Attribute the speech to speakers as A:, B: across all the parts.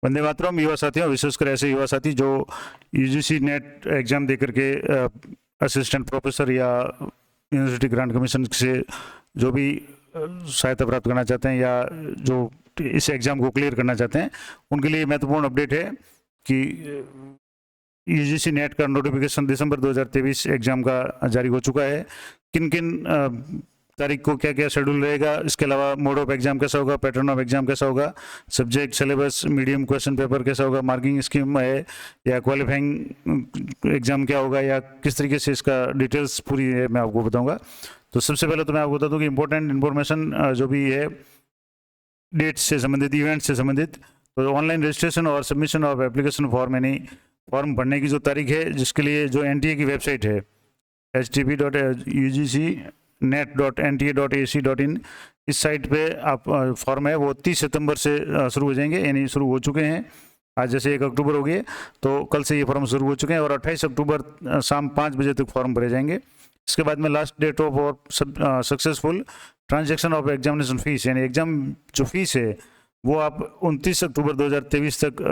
A: वंदे मातरम युवा साथियों, विशेषकर ऐसे युवा साथी जो यूजीसी नेट एग्जाम दे करके असिस्टेंट प्रोफेसर या यूनिवर्सिटी ग्रांट कमीशन से जो भी सहायता प्राप्त करना चाहते हैं या जो इस एग्ज़ाम को क्लियर करना चाहते हैं, उनके लिए महत्वपूर्ण अपडेट है कि यूजीसी नेट का नोटिफिकेशन दिसंबर 2023 एग्ज़ाम का जारी हो चुका है। किन किन तारीख को क्या क्या शेड्यूल रहेगा, इसके अलावा मोड ऑफ एग्जाम कैसा होगा, पैटर्न ऑफ एग्जाम कैसा होगा, subject syllabus, medium question paper कैसा होगा, मार्किंग स्कीम है या क्वालिफाइंग एग्जाम क्या होगा या किस तरीके से इसका डिटेल्स पूरी है मैं आपको बताऊंगा। तो सबसे पहले तो मैं आपको बता दूं कि इंपॉर्टेंट इन्फॉर्मेशन जो भी है डेट से संबंधित, इवेंट से संबंधित, तो ऑनलाइन रजिस्ट्रेशन और सबमिशन ऑफ एप्लीकेशन फॉर्म यानी फॉर्म भरने की जो तारीख है, जिसके लिए जो एनटीए की वेबसाइट है http://ugcnet.nta.ac.in, इस साइट पे आप फॉर्म है वो 30 सितंबर से शुरू हो जाएंगे, यानी शुरू हो चुके हैं। आज जैसे 1 अक्टूबर हो गए तो कल से ये फॉर्म शुरू हो चुके हैं और 28 अक्टूबर शाम 5 बजे तक फॉर्म भरे जाएंगे। इसके बाद में last date of successful transaction of examination fees, यानी एग्जाम जो फीस है वो आप 29 अक्टूबर 2023 तक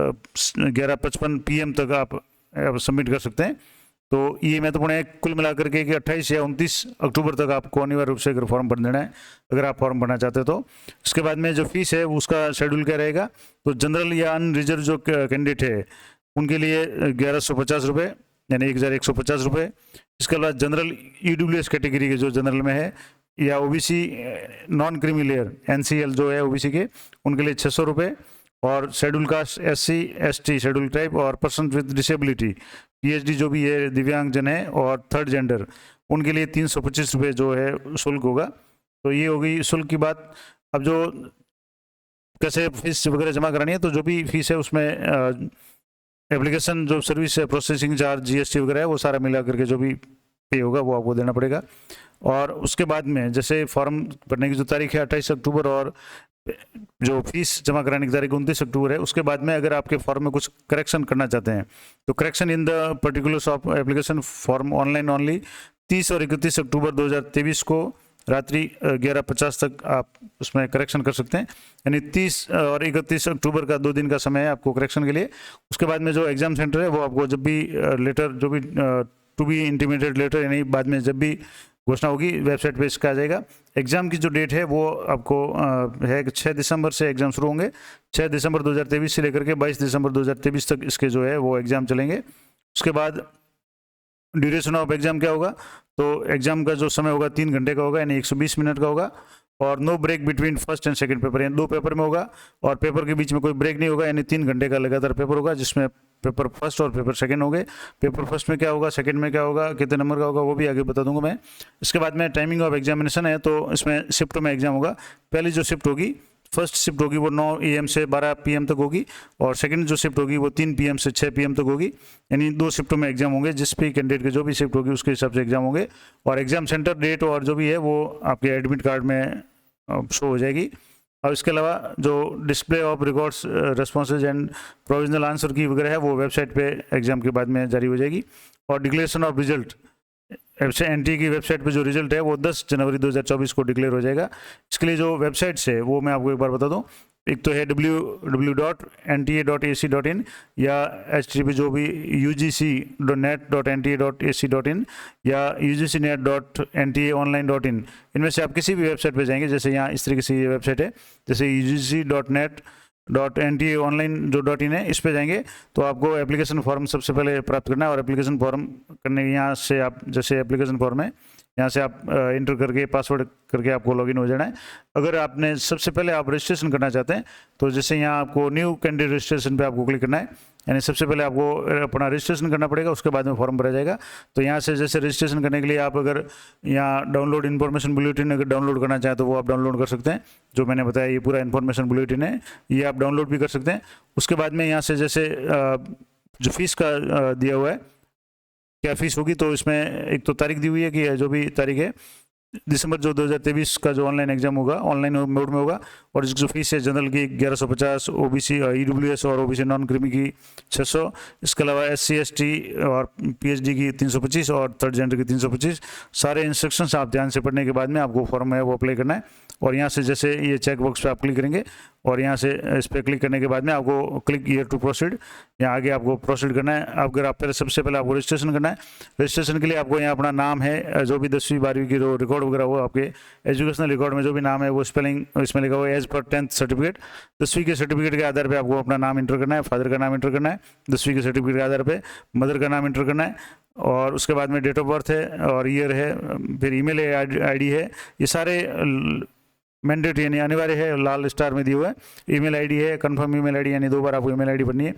A: 11:55 PM तक आप सबमिट कर सकते हैं। तो ये महत्वपूर्ण है कुल मिलाकर के कि 28 या 29 अक्टूबर तक आपको अनिवार्य रूप से अगर फॉर्म भर देना है, अगर आप फॉर्म भरना चाहते हो तो। उसके बाद में जो फीस है उसका शेड्यूल क्या रहेगा, तो जनरल या अनरिजर्व जो कैंडिडेट है उनके लिए 1150 रुपये यानी 1150 रुपये। इसके अलावा जनरल EWS कैटेगरी के जो जनरल में है या OBC non creamy layer NCL जो है ओबीसी के, उनके लिए 600 रुपये। और schedule caste SC ST schedule type और पर्सन विद डिसेबिलिटी PhD जो भी है दिव्यांगजन है और थर्ड जेंडर, उनके लिए 325 रुपये जो है शुल्क होगा। तो ये हो गई शुल्क की बात। अब जो कैसे फीस वगैरह जमा करानी है, तो जो भी फीस है उसमें एप्लीकेशन जो सर्विस है, प्रोसेसिंग चार्ज, GST वगैरह है, वो सारा मिला करके जो भी पे होगा वो आपको देना पड़ेगा। और उसके बाद में जैसे फॉर्म भरने की जो तारीख है 28 अक्टूबर और जो फीस जमा कराने की तारीख 29 अक्टूबर है, उसके बाद में अगर आपके फॉर्म में कुछ करेक्शन करना चाहते हैं तो correction in the particulars of application form online only 30 और 31 अक्टूबर 2023 को रात्रि 11:50 तक आप उसमें करेक्शन कर सकते हैं। यानी 30 और 31 अक्टूबर का 2 दिन का समय है आपको करेक्शन के लिए। उसके बाद में जो एग्जाम सेंटर है वो आपको जब भी लेटर जो भी टू बी इंटीमेटेड लेटर यानी बाद में जब भी घोषणा होगी वेबसाइट पे इसका आ जाएगा। एग्ज़ाम की जो डेट है वो आपको है 6 दिसंबर से एग्ज़ाम शुरू होंगे। 6 दिसंबर 2023 से लेकर के 22 दिसंबर 2023 तक इसके जो है वो एग्ज़ाम चलेंगे। उसके बाद ड्यूरेशन ऑफ एग्ज़ाम क्या होगा, तो एग्ज़ाम का जो समय होगा 3 घंटे का होगा, यानी 120 मिनट का होगा। और no break between first and second paper, यानी 2 पेपर में होगा और पेपर के बीच में कोई ब्रेक नहीं होगा, यानी 3 घंटे का लगातार पेपर होगा, जिसमें पेपर फर्स्ट और पेपर सेकंड होंगे। पेपर फर्स्ट में क्या होगा, सेकंड में क्या होगा, कितने नंबर का होगा, वो भी आगे बता दूंगा मैं। इसके बाद में टाइमिंग ऑफ एग्जामिनेशन है, तो इसमें शिफ्ट में एग्जाम होगा। पहली जो शिफ्ट होगी, फर्स्ट शिफ्ट होगी वो 9 AM से 12 PM तक होगी और सेकंड जो शिफ्ट होगी वो 3 PM से 6 PM तक होगी। यानी 2 शिफ्टों में एग्जाम होंगे, जिस भी कैंडिडेट की जो भी शिफ्ट होगी उसके हिसाब से एग्जाम होंगे। और एग्जाम सेंटर डेट और जो भी है वो आपके एडमिट कार्ड में शो हो जाएगी। और इसके अलावा जो display of records, responses and provisional answer की वगैरह है वो वेबसाइट पे एग्जाम के बाद में जारी हो जाएगी। और डिक्लेरेशन ऑफ रिजल्ट NTA की वेबसाइट पे जो रिजल्ट है वो 10 जनवरी 2024 को डिक्लेयर हो जाएगा। इसके लिए जो वेबसाइट्स है वो मैं आपको एक बार बता दूं। एक तो है www.nta.ac.in या http जो भी ugc.net.nta.ac.in या ugcnet.ntaonline.in, इनमें से आप किसी भी वेबसाइट पे जाएंगे। जैसे यहाँ इस तरीके से ये वेबसाइट है, जैसे ugc.net.ntaonline.in है, इस पे जाएंगे तो आपको एप्लीकेशन फॉर्म सबसे पहले प्राप्त करना है। और एप्लीकेशन फॉर्म करने यहाँ से आप जैसे एप्लीकेशन फॉर्म है यहाँ से आप इंटर करके पासवर्ड करके आपको लॉगिन हो जाना है। अगर आपने सबसे पहले आप रजिस्ट्रेशन करना चाहते हैं तो जैसे यहाँ आपको न्यू कैंडिडेट रजिस्ट्रेशन पे आपको क्लिक करना है, यानी सबसे पहले आपको अपना रजिस्ट्रेशन करना पड़ेगा, उसके बाद में फॉर्म भरा जाएगा। तो यहाँ से जैसे रजिस्ट्रेशन करने के लिए आप अगर यहाँ डाउनलोड इन्फॉर्मेशन बुलेटिन अगर डाउनलोड करना चाहें तो वो आप डाउनलोड कर सकते हैं। जो मैंने बताया ये पूरा इन्फॉर्मेशन बुलेटिन है, ये आप डाउनलोड भी कर सकते हैं। उसके बाद में यहाँ से जैसे जो फीस का दिया हुआ है क्या फीस होगी, तो इसमें एक तो तारीख दी हुई है कि जो भी तारीख है दिसंबर जो 2023 का जो ऑनलाइन एग्जाम होगा ऑनलाइन मोड में होगा। और इसकी जो फीस है जनरल की 1150, OBC EWS और OBC नॉन क्रीमी की 600, इसके अलावा SC ST और PhD की 325 और थर्ड जेंडर की 325। सारे इंस्ट्रक्शंस आप ध्यान से पढ़ने के बाद में आपको फॉर्म है वो अप्लाई करना है। और यहाँ से जैसे ये चेक बॉक्स पे आप क्लिक करेंगे और यहाँ से इस पर क्लिक करने के बाद में आपको क्लिक हियर टू प्रोसीड, यहाँ आगे आपको प्रोसीड करना है। अगर आप पहले सबसे पहले आपको रजिस्ट्रेशन करना है। रजिस्ट्रेशन के लिए आपको यहाँ अपना नाम है, जो भी 10वीं 12वीं की जो रिकॉर्ड वगैरह हो, आपके एजुकेशनल रिकॉर्ड में जो भी नाम है वो स्पेलिंग इसमें लिखा हुआ है एज पर 10th सर्टिफिकेट। 10वीं के सर्टिफिकेट के आधार पर आपको अपना नाम इंटर करना है, फादर का नाम इंटर करना है 10वीं के सर्टिफिकेट के आधार पर, मदर का नाम इंटर करना है, और उसके बाद में डेट ऑफ बर्थ है और ईयर है, फिर ईमेल आईडी है। ये सारे मैंडेट यानी अनिवार्य है, लाल स्टार में दिए हुआ है। ईमेल आईडी है, कंफर्म ईमेल आईडी, यानी 2 बार आपको ईमेल आईडी भरनी है,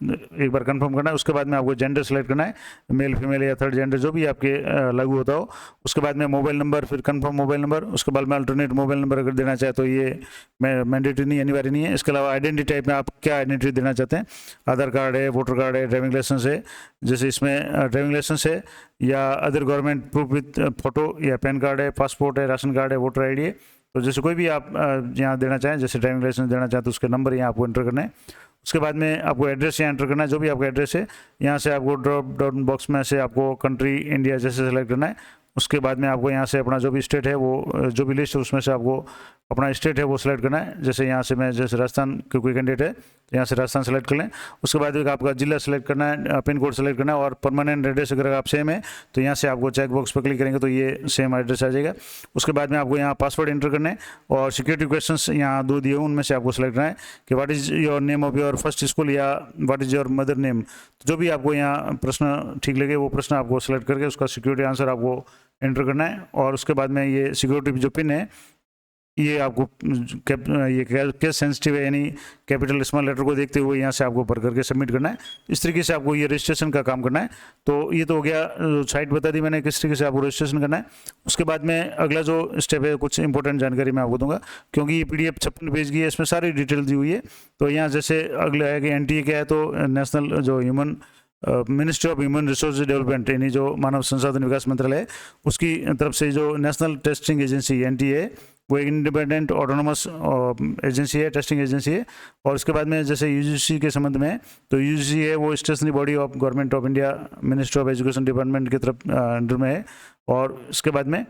A: एक बार कंफर्म करना है। उसके बाद में आपको जेंडर सेलेक्ट करना है, मेल फीमेल या थर्ड जेंडर जो भी आपके लागू होता हो। उसके बाद में मोबाइल नंबर, फिर कंफर्म मोबाइल नंबर। उसके बाद में अल्टरनेट मोबाइल नंबर अगर देना चाहे तो ये मैंडेटरी नहीं, अनिवार्य नहीं है। इसके अलावा आइडेंटिटी टाइप में आप क्या आइडेंटिटी देना चाहते हैं, आधार कार्ड है, वोटर कार्ड है, ड्राइविंग लाइसेंस है, जैसे इसमें ड्राइविंग लाइसेंस है, या other government proof with photo, या पैन कार्ड है, पासपोर्ट है, राशन कार्ड है, वोटर आई है। तो जैसे कोई भी आप यहाँ देना चाहें, जैसे ड्राइविंग लाइसेंस देना चाहें तो उसके नंबर यहाँ आपको एंटर करना है। उसके बाद में आपको एड्रेस यहाँ एंटर करना है, जो भी आपका एड्रेस है। यहाँ से आपको ड्रॉप डाउन बॉक्स में से आपको कंट्री इंडिया जैसे सेलेक्ट करना है। उसके बाद में आपको यहाँ से अपना जो भी स्टेट है वो, जो भी लिस्ट है उसमें से आपको अपना स्टेट है वो सिलेक्ट करना है। जैसे यहाँ से मैं जैसे राजस्थान के कोई कैंडिडेट है तो यहाँ से राजस्थान सेलेक्ट कर लें। उसके बाद एक आपका जिला सेलेक्ट करना है, पिन कोड सेलेक्ट करना है, और परमानेंट एड्रेस अगर आप सेम है तो यहाँ से आपको चेक बॉक्स पर क्लिक करेंगे तो ये सेम एड्रेस आ जाएगा। उसके बाद में आपको यहाँ पासवर्ड एंटर करना है, और सिक्योरिटी क्वेश्चंस यहाँ 2 दिए उनमें से आपको सेलेक्ट करना है कि what is your name of your first school, या what is your mother name. जो भी आपको यहाँ प्रश्न ठीक लगे वो प्रश्न आपको सेलेक्ट करके उसका सिक्योरिटी आंसर आपको एंटर करना है। और उसके बाद में ये सिक्योरिटी जो पिन है ये आपको ये केस सेंसिटिव है, यानी कैपिटल स्मॉल लेटर को देखते हुए यहाँ से आपको भर करके सबमिट करना है। इस तरीके से आपको ये रजिस्ट्रेशन का काम करना है। तो ये तो हो गया, साइट बता दी मैंने किस तरीके से आपको रजिस्ट्रेशन करना है। उसके बाद में अगला जो स्टेप है, कुछ इंपॉर्टेंट जानकारी मैं आपको दूंगा, क्योंकि ये PDF 56 पेज की है, इसमें सारी डिटेल दी हुई है। तो यहाँ जैसे अगला है कि NTA क्या है, तो नेशनल जो human ministry of human resource development, यानी जो मानव संसाधन विकास मंत्रालय है उसकी तरफ से जो नेशनल टेस्टिंग एजेंसी NTA है वो एक इंडिपेंडेंट ऑटोनोमस एजेंसी है, टेस्टिंग एजेंसी है। और उसके बाद में जैसे UGC के संबंध में, तो UGC है वो stationery body of government of India, ministry of education department की तरफ अंडर में है। और इसके बाद में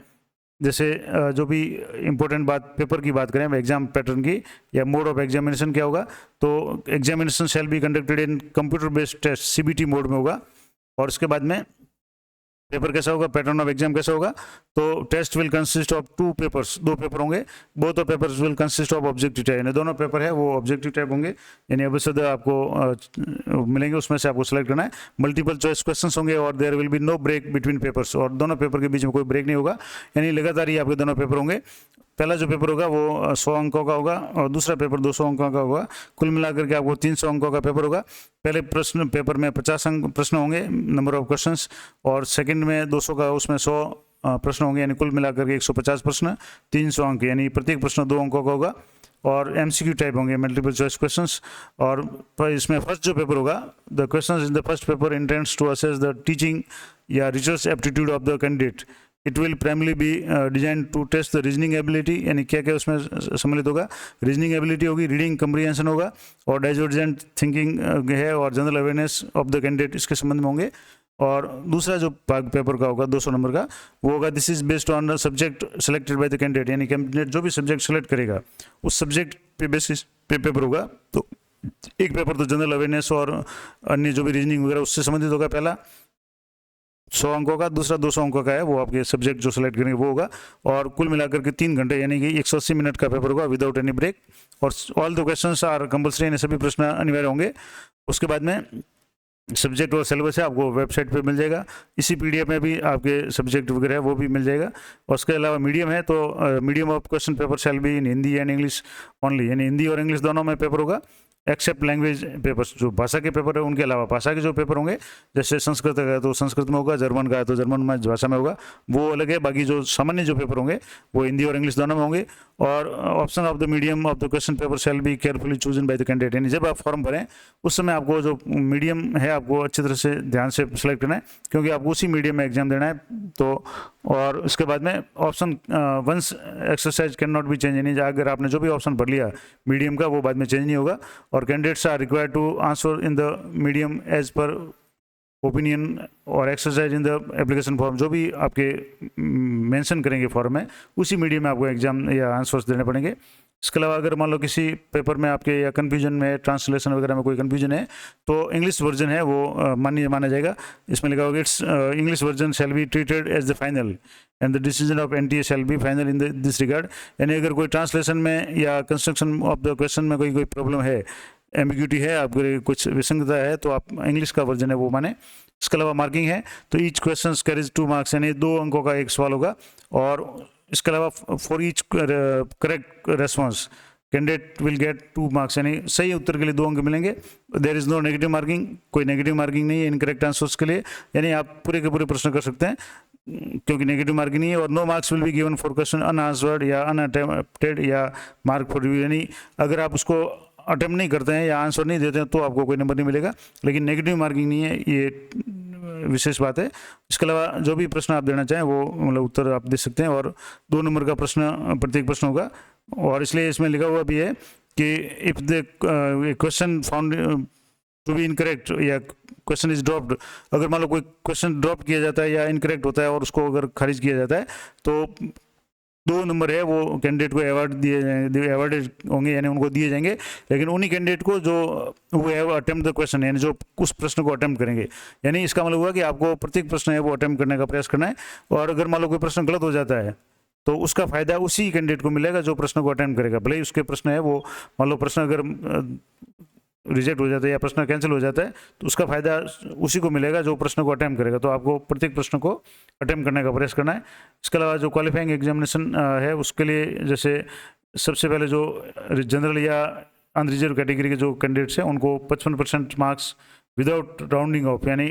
A: जैसे जो भी इम्पोर्टेंट बात, पेपर की बात करें, एग्जाम पैटर्न की या मोड ऑफ एग्जामिनेशन क्या होगा, तो examination shall be conducted in computer based test CBT mode में होगा। और उसके बाद में पेपर कैसा होगा, पैटर्न ऑफ एग्जाम कैसा होगा, तो test will consist of 2 papers, 2 paper होंगे। Both of papers will consist of objective type, यानी दोनों पेपर है वो ऑब्जेक्टिव टाइप होंगे, यानी अवश्य आपको मिलेंगे, उसमें से आपको सेलेक्ट करना है। मल्टीपल चॉइस क्वेश्चंस होंगे और there will be no break between papers, और दोनों पेपर के बीच में कोई ब्रेक नहीं होगा, यानी लगातार ही आपके दोनों पेपर होंगे। पहला जो पेपर होगा वो 100 अंकों का होगा और दूसरा पेपर 200 अंकों का होगा। कुल मिलाकर के आपको 300 अंकों का पेपर होगा। पहले प्रश्न पेपर में 50 अंक प्रश्न होंगे, नंबर ऑफ क्वेश्चंस, और सेकंड में 200 का, उसमें 100 प्रश्न होंगे, यानी कुल मिलाकर के 150 प्रश्न, 300 अंक, यानी प्रत्येक प्रश्न 2 अंकों का होगा। और MCQ टाइप होंगे, मल्टीपल चॉइस क्वेश्चंस। और इसमें फर्स्ट जो पेपर होगा, the questions in the first paper intends to assess the teaching या research aptitude of the candidate. It will primarily be design to test the reasoning ability, यानी क्या क्या उसमें सम्मिलित होगा, रीजनिंग एबिलिटी होगी, रीडिंग कम्प्रीहेंशन होगा, और डाइवर्जेंट थिंकिंग है, और general awareness of the candidate इसके संबंध में होंगे। और दूसरा जो पेपर का होगा 200 नंबर का, वो होगा this is based on the subject selected by the candidate, यानी कैंडिडेट जो भी सब्जेक्ट सेलेक्ट करेगा उस सब्जेक्ट पे बेसिस पे पेपर होगा। तो एक पेपर तो जनरल अवेयरनेस और अन्य जो भी रीजनिंग वगैरह उससे संबंधित होगा, पहला 100 अंकों का, दूसरा 200 अंकों का है, वो आपके सब्जेक्ट जो सेलेक्ट करेंगे वो होगा। और कुल मिलाकर के 3 घंटे यानी कि 180 मिनट का पेपर होगा विदाउट एनी ब्रेक। और all the questions are compulsory, यानी सभी प्रश्न अनिवार्य होंगे। उसके बाद में सब्जेक्ट और सिलेबस है आपको वेबसाइट पे मिल जाएगा। इसी PDF में भी आपके सब्जेक्ट वगैरह है वो भी मिल जाएगा। और उसके अलावा मीडियम है, तो medium of question paper shall be in Hindi and English only, यानी हिंदी और इंग्लिश दोनों में पेपर होगा, एक्सेप्ट लैंग्वेज पेपर्स, जो भाषा के पेपर है उनके अलावा भाषा के जो पेपर होंगे, जैसे संस्कृत का है तो संस्कृत में होगा, जर्मन का है तो जर्मन में भाषा में होगा, वो अलग है। बाकी जो सामान्य जो पेपर होंगे वो हिंदी और इंग्लिश दोनों में होंगे। और option of the medium of the question paper shall be carefully chosen by the candidate, यानी जब आप फॉर्म भरें उस समय आपको जो मीडियम है आपको अच्छी तरह से ध्यान से सेलेक्ट करना है, क्योंकि आपको उसी मीडियम में एग्जाम देना है। तो और उसके बाद में option once exercise can not be change, यानी अगर आपने जो भी ऑप्शन भर लिया मीडियम का वो बाद में चेंज नहीं होगा। और candidates are required to answer in the medium as per opinion और exercise in the application form, जो भी आपके मेंशन करेंगे फॉर्म में, उसी मीडियम में आपको एग्जाम या आंसर्स देने पड़ेंगे। इसके अलावा अगर मान लो किसी पेपर में आपके या कन्फ्यूजन में, ट्रांसलेशन वगैरह में कोई कन्फ्यूजन है, तो इंग्लिश वर्जन है वो माना जाएगा। इसमें लिखा होगा its English version shall be treated as the final and the decision of NTA shall be final in this regard. यानी अगर कोई ट्रांसलेशन में या कंस्ट्रक्शन ऑफ द क्वेश्चन में कोई प्रॉब्लम है, एम्बिग्यूटी है, आपके कुछ विसंगता है, तो आप इंग्लिश का वर्जन है वो माने। इसके अलावा मार्किंग है, तो ईच क्वेश्चन कैरीज 2 मार्क्स, यानी 2 अंकों का एक सवाल होगा। और इसके अलावा for each correct response candidate will get 2 marks, यानी सही उत्तर के लिए 2 अंक मिलेंगे। There is no negative marking, कोई नेगेटिव मार्किंग नहीं है इनकरेक्ट आंसर्स के लिए, यानी आप पूरे के पूरे प्रश्न कर सकते हैं क्योंकि नेगेटिव मार्किंग नहीं है। और no marks will be given for question unanswered या अनअटेम्प्टेड या मार्क फॉर रिव्यू, यानी अगर आप उसको अटेम्प्ट नहीं करते हैं या आंसर नहीं देते हैं तो आपको कोई नंबर नहीं मिलेगा, लेकिन नेगेटिव मार्किंग नहीं है, ये विशेष बात है। इसके अलावा जो भी प्रश्न आप देना चाहें वो मतलब उत्तर आप दे सकते हैं, और 2 नंबर का प्रश्न प्रत्येक प्रश्न होगा। और इसलिए इसमें लिखा हुआ भी है कि if the question found to be incorrect या क्वेश्चन इज ड्रॉप्ड, अगर मान लो कोई क्वेश्चन ड्रॉप किया जाता है या इनकरेक्ट होता है और उसको अगर खारिज किया जाता है, तो 2 नंबर है वो कैंडिडेट को अवार्डेड होंगे, यानी उनको दिए जाएंगे, लेकिन उन्हीं कैंडिडेट को जो वो अटेम्प्ट द क्वेश्चन, यानी जो उस प्रश्न को अटेम्प्ट करेंगे। यानी इसका मतलब हुआ कि आपको प्रत्येक प्रश्न है वो अटेम्प्ट करने का प्रयास करना है, और अगर मान लो कोई प्रश्न गलत हो जाता है तो उसका फायदा उसी कैंडिडेट को मिलेगा जो प्रश्न को अटेम्प्ट करेगा। भले ही उसके प्रश्न है वो, मान लो प्रश्न अगर रिजेक्ट हो जाता है या प्रश्न कैंसिल हो जाता है, तो उसका फायदा उसी को मिलेगा जो प्रश्न को अटेम्प्ट करेगा। तो आपको प्रत्येक प्रश्न को अटेम्प्ट करने का प्रयास करना है। इसके अलावा जो क्वालिफाइंग एग्जामिनेशन है उसके लिए, जैसे सबसे पहले जो जनरल या अनरिजर्व कैटेगरी के जो कैंडिडेट्स हैं उनको 55% मार्क्स विदाउट राउंडिंग ऑफ, यानी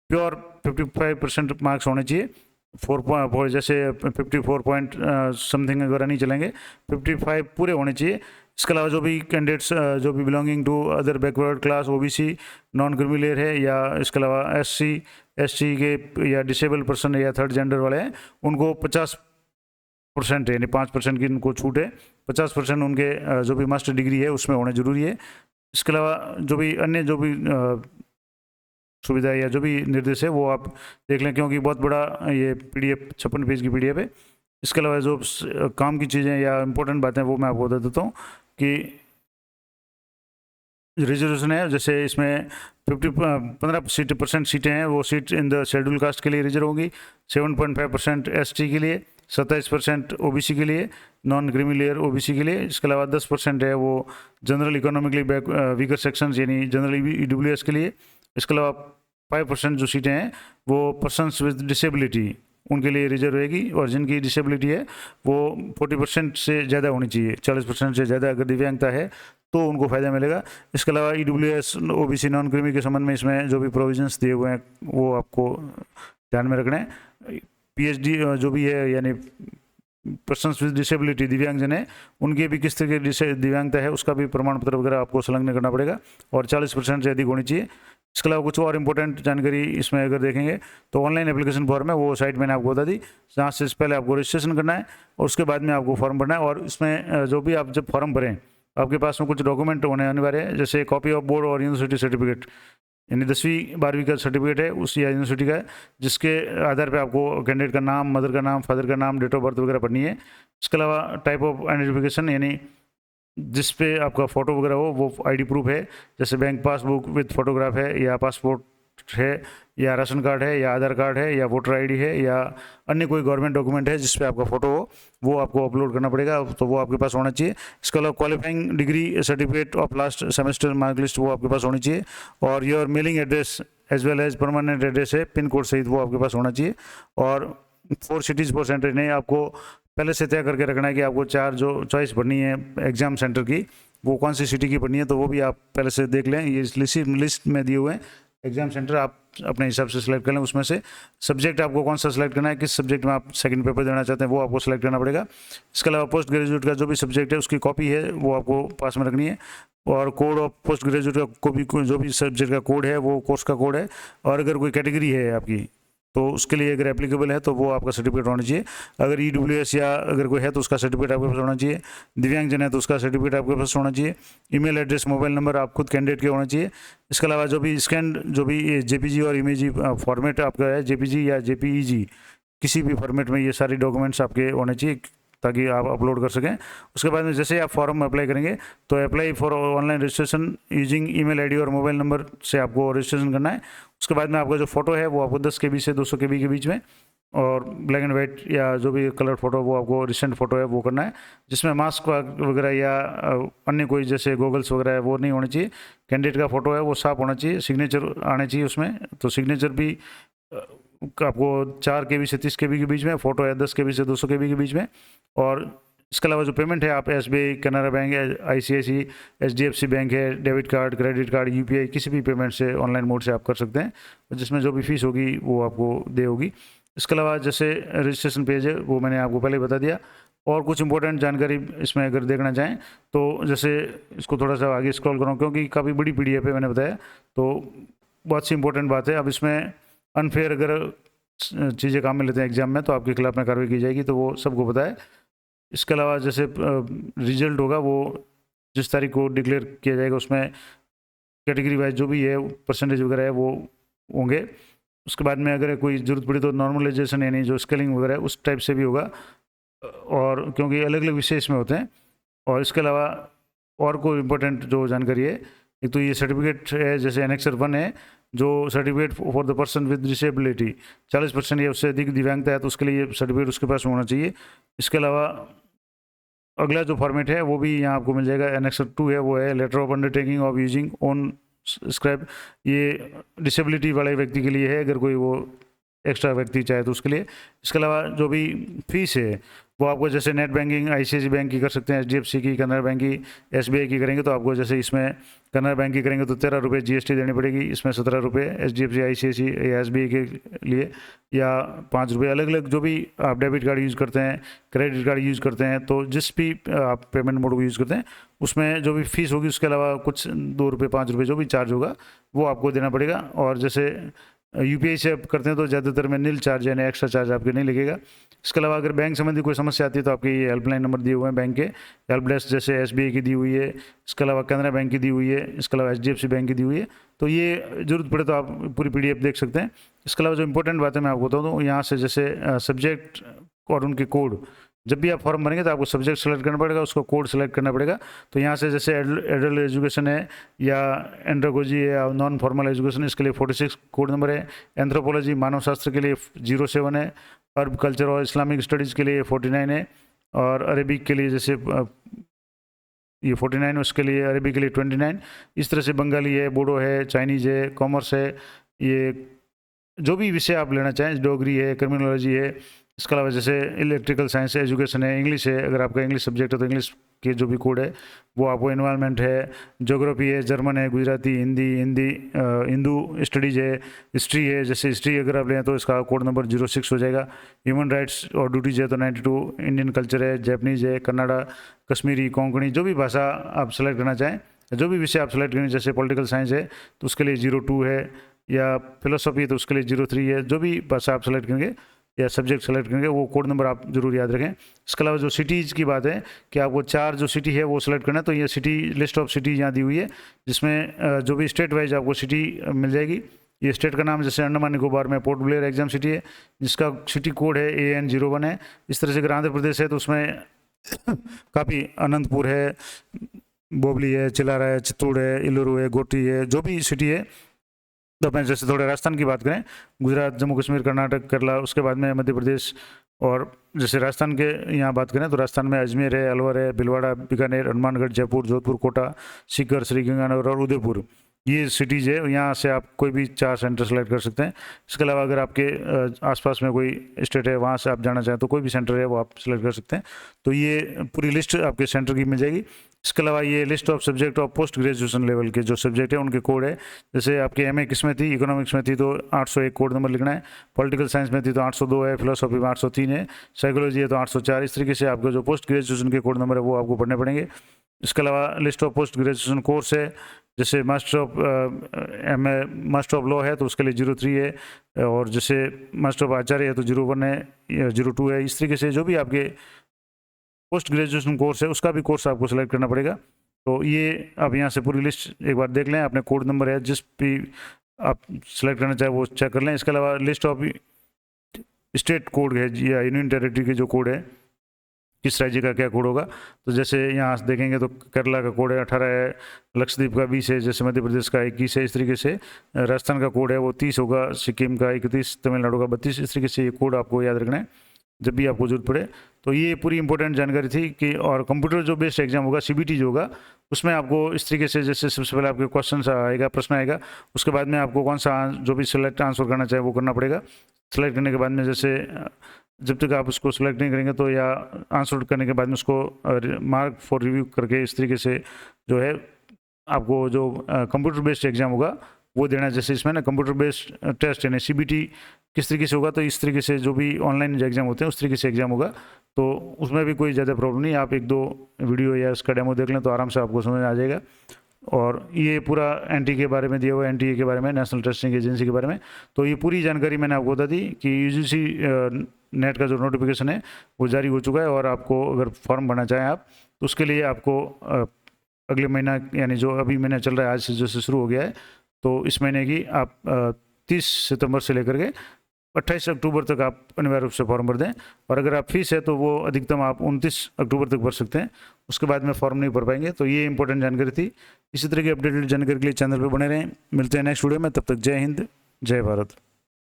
A: प्योर 55% मार्क्स होने चाहिए। 4 जैसे 54 पॉइंट समथिंग वगैरह नहीं चलेंगे, 55 पूरे होने चाहिए। इसके अलावा जो भी कैंडिडेट्स जो भी belonging to other backward class, OBC, non creamy layer है, या इसके अलावा एससी, एसटी के या डिसेबल पर्सन या थर्ड जेंडर वाले हैं, उनको 50% है, यानी 5% की उनको छूट है। 50% उनके जो भी मास्टर डिग्री है उसमें होना जरूरी है। इसके अलावा जो भी अन्य जो भी सुविधा या जो भी निर्देश है वो आप देख लें, क्योंकि बहुत बड़ा ये PDF 56 पेज की PDF है। इसके अलावा जो काम की चीज़ें या इम्पोर्टेंट बातें वो मैं आपको बता देता हूँ कि रिजर्वेशन है, जैसे इसमें 15% सीटें हैं, वो seat in the schedule caste के लिए रिजर्व होगी, 7.5% ST के लिए, 27% OBC के लिए, नॉन क्रीमी लेयर OBC के लिए। इसके अलावा 10% है वो जनरल इकोनॉमिकली वीकर सेक्शंस यानी जनरल EWS के लिए। इसके अलावा 5% जो सीटें हैं वो पर्सनस विद डिसेबिलिटी उनके लिए रिजर्व रहेगी, और जिनकी डिसेबिलिटी है वो 40% से ज़्यादा होनी चाहिए, 40% से ज़्यादा अगर दिव्यांगता है तो उनको फ़ायदा मिलेगा। इसके अलावा EWS OBC नॉन क्रीमी के संबंध में इसमें जो भी प्रोविजंस दिए हुए हैं वो आपको ध्यान में रखना है। PhD जो भी है यानी पर्सन्स विद डिसेबिलिटी दिव्यांगजन है, उनके भी किस तरह की दिव्यांगता है उसका भी प्रमाण पत्र वगैरह आपको संलग्न करना पड़ेगा, और 40% से अधिक होनी चाहिए। इसके अलावा कुछ और इम्पोर्टेंट जानकारी इसमें अगर देखेंगे तो ऑनलाइन एप्लीकेशन फॉर्म है, वो साइट मैंने आपको बता दी, जहाँ से पहले आपको रजिस्ट्रेशन करना है और उसके बाद में आपको फॉर्म भरना है। और इसमें जो भी आप जब फॉर्म भरें आपके पास में कुछ डॉक्यूमेंट होने अनिवार्य है, जैसे कॉपी ऑफ बोर्ड और यूनिवर्सिटी सर्टिफिकेट, यानी 10वीं 12वीं का सर्टिफिकेट है उस या यूनिवर्सिटी का है, जिसके आधार पे आपको कैंडिडेट का नाम, मदर का नाम, फादर का नाम, डेट ऑफ बर्थ वगैरह पढ़नी है। इसके अलावा टाइप ऑफ आइडेंटिफिकेशन, यानी जिस पे आपका फ़ोटो वगैरह हो वो ID प्रूफ है, जैसे बैंक पासबुक विद फोटोग्राफ है, या पासपोर्ट है, या राशन कार्ड है, या आधार कार्ड है, या वोटर ID है, या अन्य कोई गवर्नमेंट डॉक्यूमेंट है जिस पे आपका फ़ोटो हो, वो आपको अपलोड करना पड़ेगा, तो वो आपके पास होना चाहिए। इसके अलावा qualifying degree certificate of last semester mark list वो आपके पास होनी चाहिए, और your mailing address as well as permanent address है पिन कोड सहित वो आपके पास होना चाहिए। और 4 सिटीज़ 4 सेंटर नहीं, आपको पहले से तय करके रखना है कि आपको 4 जो चॉइस भरनी है एग्जाम सेंटर की वो कौन सी सिटी की भरनी है, तो वो भी आप पहले से देख लें। ये लिस्ट में दिए हुए हैं एग्जाम सेंटर, आप अपने हिसाब से सिलेक्ट कर लें। उसमें से सब्जेक्ट आपको कौन सा सिलेक्ट करना है, किस सब्जेक्ट में आप सेकंड पेपर देना चाहते हैं वो आपको सिलेक्ट करना पड़ेगा। इसके अलावा पोस्ट ग्रेजुएट का जो भी सब्जेक्ट है उसकी कॉपी है वो आपको पास में रखनी है, और कोड ऑफ पोस्ट ग्रेजुएट का जो भी सब्जेक्ट का कोड है वो कोर्स का कोड है। और अगर कोई कैटेगरी है आपकी तो उसके लिए अगर एप्लीकेबल है तो वो आपका सर्टिफिकेट होना चाहिए। अगर EWS या अगर कोई है तो उसका सर्टिफिकेट आपके पास होना चाहिए। दिव्यांगजन है तो उसका सर्टिफिकेट आपके पास होना चाहिए। ईमेल एड्रेस, मोबाइल नंबर आप खुद कैंडिडेट के होना चाहिए। इसके अलावा जो भी स्कैन, जो भी JPG और इमेजी फॉर्मेट आपका है, JPG या JPEG, किसी भी फॉर्मेट में ये सारी डॉक्यूमेंट्स आपके होने चाहिए ताकि आप अपलोड कर सकें। उसके बाद में जैसे आप फॉर्म अप्लाई करेंगे तो apply for online registration using email ID और मोबाइल नंबर से आपको रजिस्ट्रेशन करना है। उसके बाद में आपका जो फोटो है वो आपको 10 KB से 200 KB के बीच में, और ब्लैक एंड वाइट या जो भी कलर फोटो वो आपको रिसेंट फोटो है वो करना है, जिसमें मास्क वगैरह या अन्य कोई जैसे गॉगल्स वगैरह है वो नहीं होने चाहिए। कैंडिडेट का फोटो है वो साफ होना चाहिए, सिग्नेचर आने चाहिए उसमें। तो सिग्नेचर भी आपको 4 KB से 30 KB के बीच में, फोटो है 10 KB से 200 KB के बीच में। और इसके अलावा जो पेमेंट है आप SBI, Canara bank, ICICI, HDFC bank है, debit card, credit card, UPI, किसी भी पेमेंट से ऑनलाइन मोड से आप कर सकते हैं, जिसमें जो भी फीस होगी वो आपको दे होगी। इसके अलावा जैसे रजिस्ट्रेशन पेज है वो मैंने आपको पहले बता दिया। और कुछ इंपॉर्टेंट जानकारी इसमें अगर देखना चाहें तो जैसे इसको थोड़ा सा आगे स्क्रॉल करूँ क्योंकि काफ़ी बड़ी PDF है, मैंने बताया, तो बहुत सी इंपॉर्टेंट बात है। अब इसमें अनफेयर अगर चीज़ें काम में लेते हैं एग्जाम में तो आपके खिलाफ में कार्रवाई की जाएगी, तो वो सबको पता है। इसके अलावा जैसे रिजल्ट होगा वो जिस तारीख को डिक्लेयर किया जाएगा उसमें कैटेगरी वाइज जो भी है परसेंटेज वगैरह है वो होंगे। उसके बाद में अगर कोई ज़रूरत पड़ी तो नॉर्मलाइजेशन यानी जो स्केलिंग वगैरह है उस टाइप से भी होगा, और क्योंकि अलग अलग विषय इसमें होते हैं। और इसके अलावा और कोई इम्पोर्टेंट जो जानकारी है, एक तो ये सर्टिफिकेट है जैसे एनेक्सर 1 है जो certificate for the person with disability, 40% या उससे अधिक दिव्यांगता है तो उसके लिए सर्टिफिकेट उसके पास होना चाहिए। इसके अलावा अगला जो फॉर्मेट है वो भी यहाँ आपको मिल जाएगा, एनेक्सर 2 है, वो है letter of undertaking of using own scrap. ये डिसेबिलिटी वाले व्यक्ति के लिए है, अगर कोई वो एक्स्ट्रा व्यक्ति चाहे तो उसके लिए। इसके अलावा जो भी फीस है वो आपको जैसे नेट बैंकिंग ICICI बैंक की कर सकते हैं, HDFC की, कैनरा बैंक की, SBI की करेंगे तो आपको जैसे इसमें कैनरा बैंक की करेंगे तो 13 रुपये GST देनी पड़ेगी, इसमें 17 रुपये HDFC, ICICI या SBI के लिए, या 5 रुपये। अलग अलग जो भी आप डेबिट कार्ड यूज़ करते हैं, क्रेडिट कार्ड यूज़ करते हैं, तो जिस भी आप पेमेंट मोड को यूज़ करते हैं उसमें जो भी फीस होगी उसके अलावा कुछ 2 रुपये 5 रुपये जो भी चार्ज होगा वो आपको देना पड़ेगा। और जैसे UPI से आप करते हैं तो ज़्यादातर में नील चार्ज यानी एक्स्ट्रा चार्ज आपके नहीं लगेगा। इसके अलावा अगर बैंक संबंधी कोई समस्या आती है तो आपके ये हेल्पलाइन नंबर दिए हुए हैं बैंक के, हेल्प डेस्क जैसे SBI की दी हुई है, इसके अलावा कैनरा बैंक की दी हुई है, इसके अलावा HDFC बैंक की दी हुई है, तो ये ज़रूरत पड़े तो आप पूरी PDF देख सकते हैं। इसके अलावा जो इंपॉर्टेंट बात है मैं आपको बता दूँ, यहाँ से जैसे सब्जेक्ट और उनके कोड, जब भी आप फॉर्म भरेंगे तो आपको सब्जेक्ट सेलेक्ट करना पड़ेगा, उसको कोड सेलेक्ट करना पड़ेगा। तो यहाँ से जैसे एडल्ट एजुकेशन है या एंड्रोलॉजी है या नॉन फॉर्मल एजुकेशन, इसके लिए 46 कोड नंबर है। एंथ्रोपोलॉजी मानव शास्त्र के लिए 07 है, अरब कल्चर और इस्लामिक स्टडीज़ के लिए 49 है, और अरेबिक के लिए जैसे ये 49, उसके लिए अरेबिक के लिए 29। इस तरह से बंगाली है, बोडो है, चाइनीज़ है, कॉमर्स है, ये जो भी विषय आप लेना चाहें, डोगरी है, क्रिमिनोलॉजी है। इसके अलावा जैसे इलेक्ट्रिकल साइंस है, एजुकेशन है, इंग्लिश है, अगर आपका इंग्लिश सब्जेक्ट है तो इंग्लिश के जो भी कोड है वो आपको, एनवायरनमेंट है, ज्योग्राफी है, जर्मन है, गुजराती, हिंदू स्टडीज़ है, हिस्ट्री है, जैसे हिस्ट्री अगर आप लें तो इसका कोड नंबर 06 हो जाएगा। ह्यूमन राइट्स और ड्यूटीज है तो 92, इंडियन कल्चर है, जैपनीज़ है, कन्नड़ा, कश्मीरी, कोंकणी, जो भी भाषा आप सेलेक्ट करना चाहें, जो भी विषय आप सेलेक्ट करें, जैसे पॉलिटिकल साइंस है तो उसके लिए 02 है, या फिलोसफी तो उसके लिए 03 है। जो भी भाषा आप सेलेक्ट करेंगे या सब्जेक्ट सेलेक्ट करेंगे वो कोड नंबर आप जरूर याद रखें। इसके अलावा जो सिटीज़ की बात है कि आपको 4 जो सिटी है वो सेलेक्ट करना है, तो ये सिटी लिस्ट ऑफ सिटी यहाँ दी हुई है, जिसमें जो भी स्टेट वाइज आपको सिटी मिल जाएगी। ये स्टेट का नाम जैसे अंडमान निकोबार में पोर्ट ब्लेयर एग्जाम सिटी है, जिसका सिटी कोड है AN01 है। इस तरह से अगर आंध्र प्रदेश है तो उसमें काफ़ी अनंतपुर है, बोबली है, चिलारा है, चित्तूर है, इल्लुरु है, गोटी है, जो भी सिटी है। तो अपने जैसे थोड़े राजस्थान की बात करें, गुजरात, जम्मू कश्मीर, कर्नाटक, केरला, उसके बाद में मध्य प्रदेश, और जैसे राजस्थान के यहाँ बात करें तो राजस्थान में अजमेर है, अलवर है, भिलवाड़ा, बीकानेर, हनुमानगढ़, जयपुर, जोधपुर, कोटा, सीकर, श्रीगंगानगर और उदयपुर, ये सिटीज़ है। यहाँ से आप कोई भी 4 सेंटर सेलेक्ट कर सकते हैं। इसके अलावा अगर आपके आसपास में कोई स्टेट है वहाँ से आप जाना चाहें तो कोई भी सेंटर है वो आप सेलेक्ट कर सकते हैं। तो ये पूरी लिस्ट आपके सेंटर की मिल जाएगी। इसके अलावा ये list of subject of post graduation level के जो सब्जेक्ट है उनके कोड है। जैसे आपके एमए किस में थी, इकोनॉमिक्स में थी तो 801 कोड नंबर लिखना है, पॉलिटिकल साइंस में थी तो 802 है, फिलोसॉफी में 803 है, साइकोलॉजी है तो 804। इस तरीके से आपको जो पोस्ट ग्रेजुएशन के कोड नंबर है वो आपको पढ़ने पड़ेंगे। इसके अलावा list of post graduation course है, जैसे master of MA master of law है तो उसके लिए 03 है, और जैसे मास्टर ऑफ आचार्य है तो 01 है या 02 है। इस तरीके से जो भी आपके पोस्ट ग्रेजुएशन कोर्स है उसका भी कोर्स आपको सेलेक्ट करना पड़ेगा। तो ये आप यहाँ से पूरी लिस्ट एक बार देख लें, अपने कोड नंबर है जिस भी आप सेलेक्ट करना चाहे वो चेक कर लें। इसके अलावा लिस्ट ऑफ स्टेट कोड है या यूनियन टेरिटरी के जो कोड है, किस राज्य का क्या कोड होगा, तो जैसे यहाँ से देखेंगे तो केरला का कोड है 18 है, लक्षद्वीप का 20 है, जैसे मध्य प्रदेश का 21 है। इस तरीके से राजस्थान का कोड है वो 30 होगा, सिक्किम का 31, तमिलनाडु का 32। इस तरीके से ये कोड आपको याद रखना है जब भी आपको जरूरत पड़े। तो ये पूरी इंपॉर्टेंट जानकारी थी कि, और कंप्यूटर जो बेस्ड एग्जाम होगा सीबीटी जो होगा उसमें आपको इस तरीके से, जैसे सबसे पहले आपके क्वेश्चन आएगा, प्रश्न आएगा, उसके बाद में आपको कौन सा जो भी सिलेक्ट आंसर करना चाहे वो करना पड़ेगा। सेलेक्ट करने के बाद में जैसे जब तक आप उसको सिलेक्ट नहीं करेंगे तो, या आंसर करने के बाद में उसको मार्क फॉर रिव्यू करके इस तरीके से जो है आपको जो कंप्यूटर बेस्ड एग्जाम होगा वो देना। जैसे इसमें ना कंप्यूटर बेस्ड टेस्ट यानी सीबीटी किस तरीके से होगा, तो इस तरीके से जो भी ऑनलाइन जो एग्जाम होते हैं उस तरीके से एग्जाम होगा। तो उसमें भी कोई ज़्यादा प्रॉब्लम नहीं, आप 1-2 वीडियो या इसका डेमो देख लें तो आराम से आपको समझ आ जाएगा। और ये पूरा एनटी के बारे में दिया हुआ है, एनटीए के बारे में, नेशनल टेस्टिंग एजेंसी के बारे में। तो ये पूरी जानकारी मैंने आपको बता दी कि यूजीसी नेट का जो नोटिफिकेशन है वो जारी हो चुका है, और आपको अगर फॉर्म भरना चाहें आप तो उसके लिए आपको अगले महीना यानी जो अभी महीना चल रहा है आज से जैसे शुरू हो गया है, तो इस महीने की आप 30 सितंबर से लेकर के 28 अक्टूबर तक आप अनिवार्य रूप से फॉर्म भर दें। और अगर आप फीस है तो वो अधिकतम आप 29 अक्टूबर तक भर सकते हैं, उसके बाद में फॉर्म नहीं भर पाएंगे। तो ये इंपॉर्टेंट जानकारी थी। इसी तरह की अपडेटेड जानकारी के लिए चैनल पर बने रहें। मिलते हैं नेक्स्ट वीडियो में, तब तक जय हिंद, जय भारत।